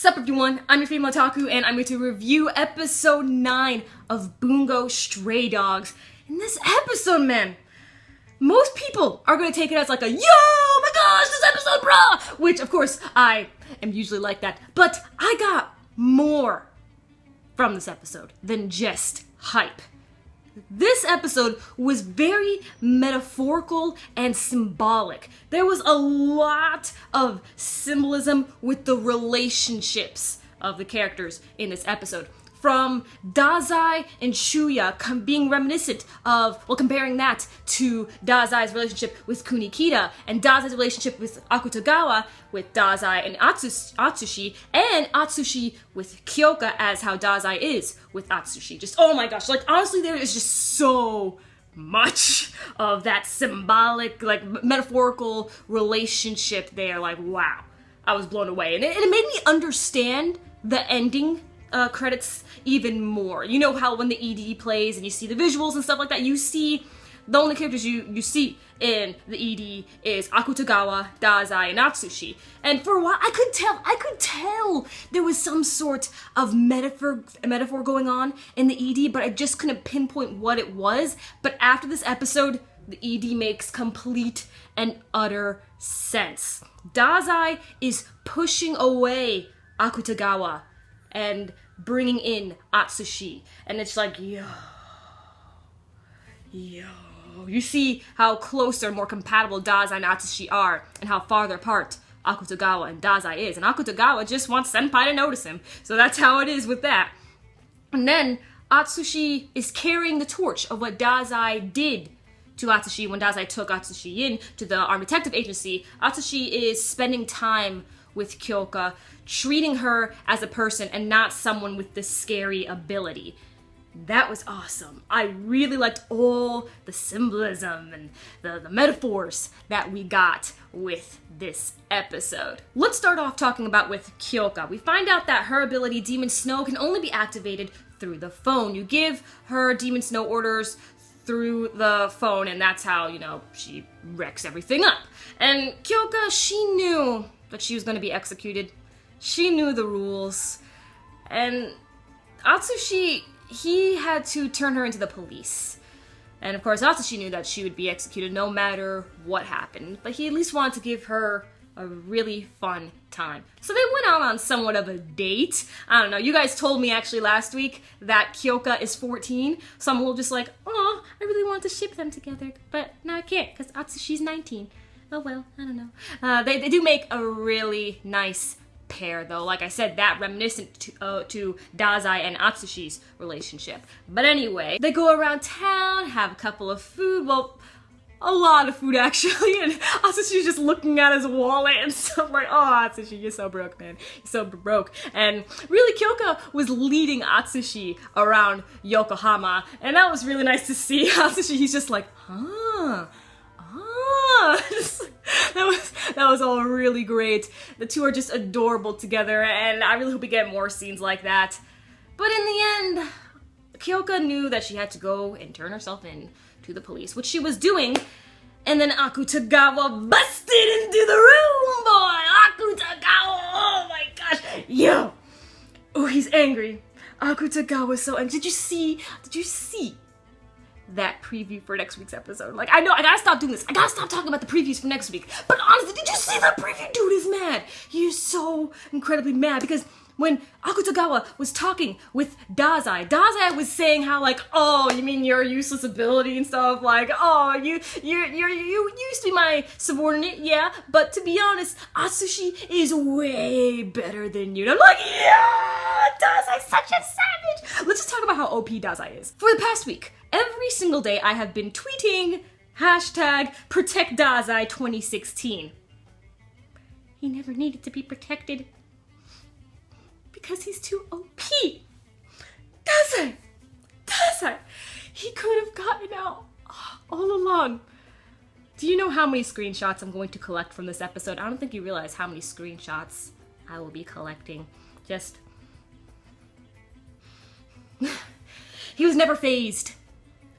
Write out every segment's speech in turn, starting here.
Sup everyone, I'm your female otaku and I'm going to review episode 9 of Bungou Stray Dogs. In this episode, man, most people are going to take it as like a yo, my gosh, this episode, bruh! Which, of course, I am usually like that. But I got more from this episode than just hype. This episode was very metaphorical and symbolic. There was a lot of symbolism with the relationships of the characters in this episode. From Dazai and Chuya being reminiscent of, well, comparing that to Dazai's relationship with Kunikita and Dazai's relationship with Akutagawa, with Dazai and Atsushi, and Atsushi with Kyoka as how Dazai is with Atsushi. Just, oh my gosh, like, honestly, there is just so much of that symbolic, like, metaphorical relationship there. Like, wow, I was blown away. And it made me understand the ending credits even more. You know how when the ED plays and you see the visuals and stuff like that, you see the only characters you see in the ED is Akutagawa, Dazai, and Atsushi. And for a while, I could tell there was some sort of metaphor going on in the ED, but I just couldn't pinpoint what it was. But after this episode, the ED makes complete and utter sense. Dazai is pushing away Akutagawa and bringing in Atsushi. And it's like, yo. You see how closer, more compatible Dazai and Atsushi are, and how farther apart Akutagawa and Dazai is. And Akutagawa just wants Senpai to notice him. So that's how it is with that. And then Atsushi is carrying the torch of what Dazai did to Atsushi when Dazai took Atsushi in to the Armed Detective Agency. Atsushi is spending time with Kyoka, treating her as a person and not someone with this scary ability. That was awesome. I really liked all the symbolism and the metaphors that we got with this episode. Let's start off talking about with Kyoka. We find out that her ability, Demon Snow, can only be activated through the phone. You give her Demon Snow orders through the phone, and that's how, you know, she wrecks everything up. And Kyoka, she knew that she was going to be executed. She knew the rules. And Atsushi, he had to turn her into the police. And of course, Atsushi knew that she would be executed no matter what happened. But he at least wanted to give her a really fun time. So they went out on somewhat of a date. I don't know, you guys told me actually last week that Kyoka is 14. So I'm a little just like, oh, I really want to ship them together. But now I can't because Atsushi's 19. Oh well, I don't know. They do make a really nice pair, though. Like I said, that reminiscent to Dazai and Atsushi's relationship. But anyway, they go around town, have a couple of food. Well, a lot of food actually. And Atsushi's just looking at his wallet and stuff like, oh, Atsushi, you're so broke, man. You're so broke. And really, Kyoka was leading Atsushi around Yokohama, and that was really nice to see. Atsushi, he's just like, huh. that was all really great. The two are just adorable together, and I really hope we get more scenes like that. But in the end, Kyoka knew that she had to go and turn herself in to the police, which she was doing, and then Akutagawa busted into the room, boy! Akutagawa! Oh my gosh! Yo! Oh, he's angry. Akutagawa's so angry. Did you see that preview for next week's episode? Like, I know, I gotta stop doing this. I gotta stop talking about the previews for next week. But honestly, did you see that preview? Dude is mad. He is so incredibly mad because when Akutagawa was talking with Dazai was saying how, like, oh, you mean your useless ability and stuff, like, oh, you used to be my subordinate, yeah, but to be honest, Atsushi is way better than you. And I'm like, yeah, Dazai's such a savage. Let's just talk about how OP Dazai is. For the past week, every single day I have been tweeting hashtag Protect Dazai 2016. He never needed to be protected because he's too OP. Dazai! He could have gotten out all along. Do you know how many screenshots I'm going to collect from this episode? I don't think you realize how many screenshots I will be collecting. Just... he was never phased.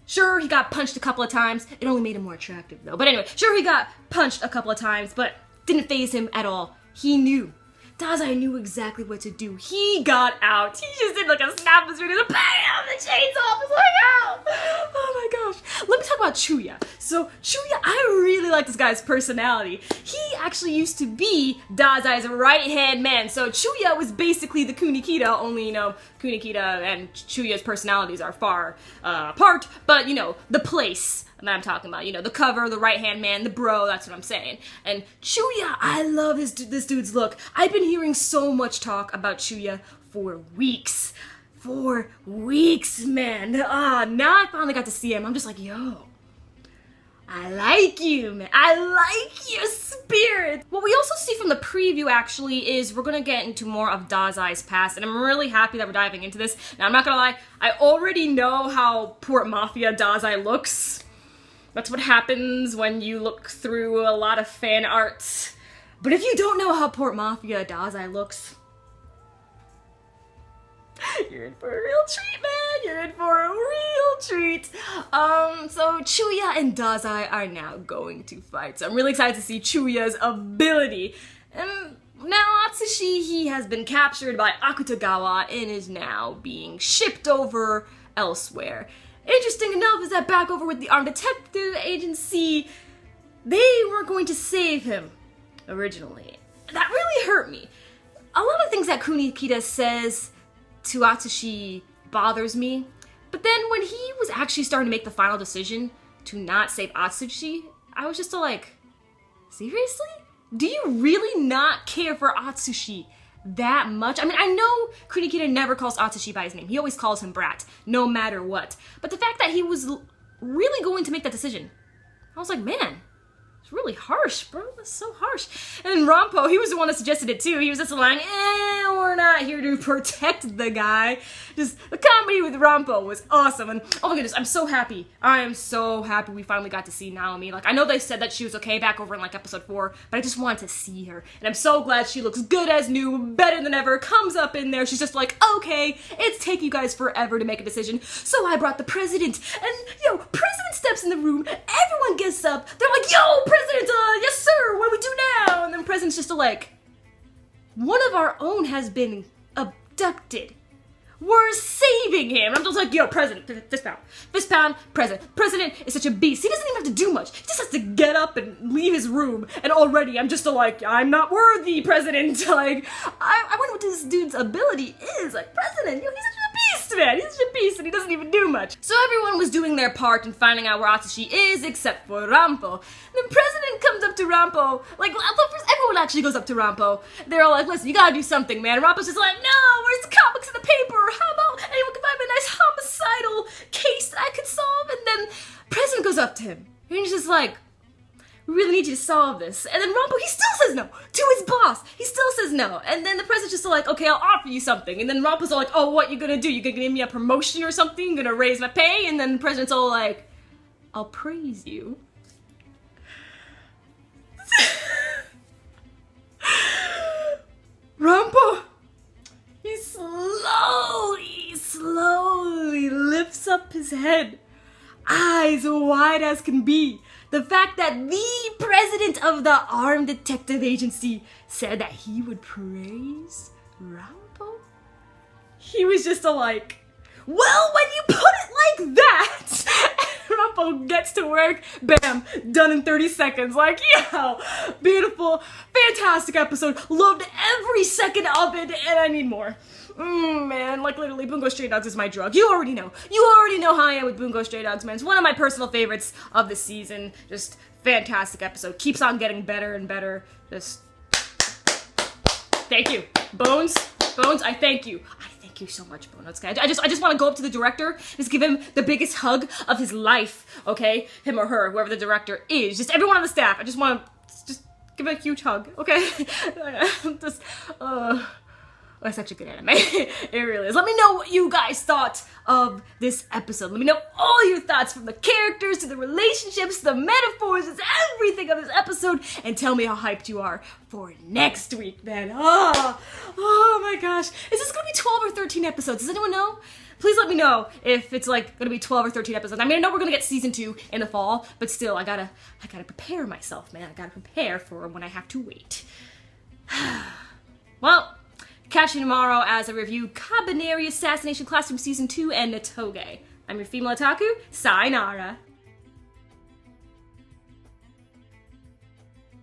Sure, he got punched a couple of times. It only made him more attractive, though. But anyway, sure, he got punched a couple of times, but didn't faze him at all. He knew Dazai knew exactly what to do. He got out. He just did like a snap his fingers and bam, the chains off. It's like, oh my gosh. Let me talk about Chuya. So Chuya, I really like this guy's personality. He actually used to be Dazai's right-hand man. So Chuya was basically the Kunikita, only, Kunikita and Chuya's personalities are far apart, but, the place that I'm talking about, the cover, the right-hand man, the bro, that's what I'm saying. And Chuya, I love this dude's look. I've been hearing so much talk about Chuya for weeks. For weeks, man. Now I finally got to see him. I'm just like, yo, I like you, man. I like your spirit. What we also see from the preview, actually, is we're gonna get into more of Dazai's past, and I'm really happy that we're diving into this. Now, I'm not gonna lie, I already know how Port Mafia Dazai looks. That's what happens when you look through a lot of fan art. But if you don't know how Port Mafia Dazai looks, you're in for a real treat, man. You're in for a real treat. So Chuya and Dazai are now going to fight. So I'm really excited to see Chuya's ability. And now Atsushi, he has been captured by Akutagawa and is now being shipped over elsewhere. Interesting enough is that back over with the Armed Detective Agency, they weren't going to save him originally. That really hurt me. A lot of things that Kunikita says to Atsushi bothers me, but then when he was actually starting to make the final decision to not save Atsushi, I was just like, seriously? Do you really not care for Atsushi that much? I mean, I know Kunikita never calls Atsushi by his name. He always calls him Brat, no matter what. But the fact that he was really going to make that decision, I was like, man, it's really harsh, bro. That's so harsh. And Rambo, he was the one that suggested it too. He was just like, we're not here to protect the guy. Just the comedy with Rambo was awesome. And oh my goodness, I'm so happy. I am so happy we finally got to see Nami. Like, I know they said that she was okay back over in like episode 4, but I just wanted to see her. And I'm so glad she looks good as new, better than ever, comes up in there. She's just like, okay, it's taking you guys forever to make a decision. So I brought the president. And president steps in the room. Everyone gets up. They're like, yo, president, yes sir, what do we do now? And then president's just like, one of our own has been abducted. We're saving him. I'm just like, yo, president, fist pound. Fist pound, president. President is such a beast. He doesn't even have to do much. He just has to get up and leave his room. And already I'm just like, I'm not worthy, president. Like, I wonder what this dude's ability is. Like, president, he's such a beast, man. He's such a beast and he doesn't even do much. So everyone was doing their part in finding out where Atsushi is, except for Rambo. And then president comes up to Rambo. Like, first everyone actually goes up to Rambo. They're all like, listen, you gotta do something, man. And Rambo's just like, no, where's the comics in the paper? How about anyone can find me a nice homicidal case that I could solve? And then president goes up to him. And he's just like, we really need you to solve this. And then Rambo, he still says no to his boss. He still says no. And then the president's just like, okay, I'll offer you something. And then Rambo's all like, oh, what you gonna do? You gonna give me a promotion or something? You gonna raise my pay? And then the president's all like, I'll praise you. Rambo, he slowly lifts up his head, eyes wide as can be. The fact that the president of the Armed Detective Agency said that he would praise Rambo? He was just like, well, when you put it like that, Rambo gets to work, bam, done in 30 seconds. Like, yo, beautiful, fantastic episode. Loved every second of it, and I need more. Man, like literally, Bungo Stray Dogs is my drug. You already know. You already know how I am with Bungo Stray Dogs, man. It's one of my personal favorites of the season. Just fantastic episode. Keeps on getting better and better. Just thank you. Bones, I thank you. I thank you so much, Bones guy. I just want to go up to the director, just give him the biggest hug of his life, okay? Him or her, whoever the director is. Just everyone on the staff. I just want to just give him a huge hug, okay? That's such a good anime. It really is. Let me know what you guys thought of this episode. Let me know all your thoughts, from the characters to the relationships, the metaphors, it's everything of this episode, and tell me how hyped you are for next week, man. Oh my gosh. Is this gonna be 12 or 13 episodes? Does anyone know? Please let me know if it's like gonna be 12 or 13 episodes. I mean, I know we're gonna get season 2 in the fall, but still, I gotta prepare myself, man. I gotta prepare for when I have to wait. Well, catch you tomorrow as I review Kabinary Assassination Classroom Season 2 and Natoge. I'm your female otaku, sayonara.